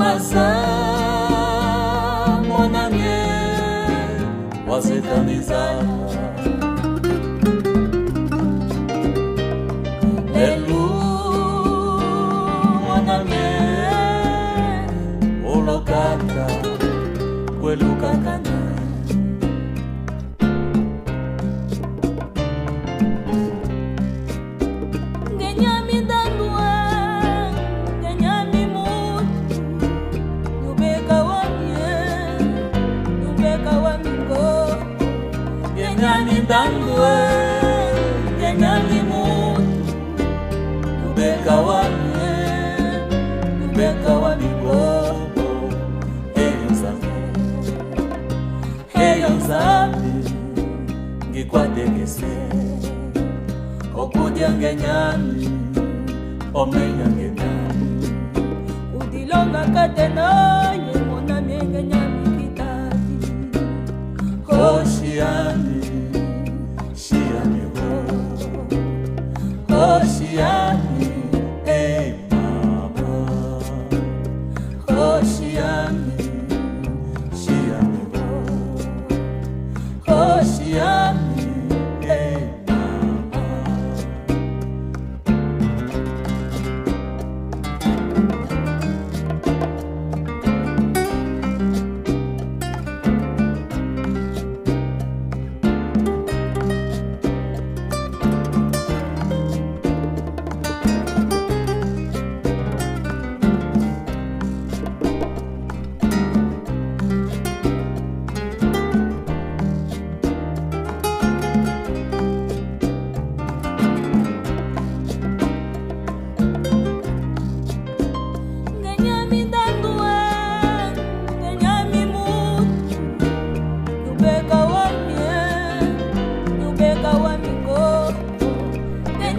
masa monange wazetaniza lelu monange olokata kwelukakana Tandwe kenyani mutu nubeka wani gogo Eyo nzambi ngikwadekese okudya ngenyani omenya ngenyani udilonga katenaye mona ngenyani kitati Hoshiani Hoshiani, hey mama Hoshiani, Shiani Hoshiani, hey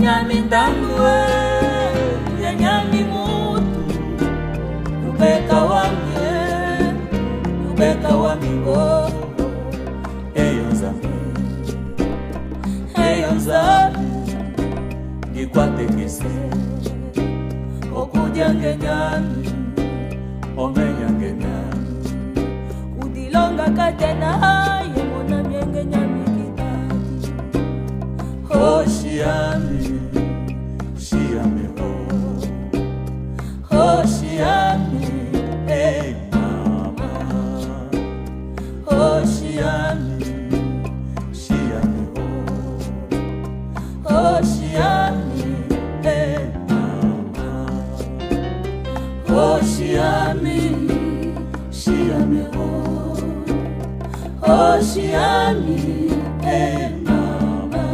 Nyami tangwe, nyami mutu, nubeka wamigo, Eyo nzambi, ngikwadekese, okudya ngenyani, omenya ngenyani, udilonga katena, yemona myenge nyami kitati, Hoshiani. Hoshiani, hey mama Hoshiani, Shiani Hoshiani, hey mama Hoshiani, Shiani Hoshiani, hey mama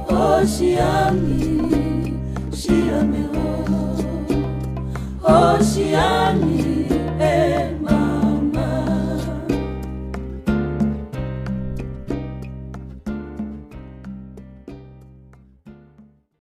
Hoshiani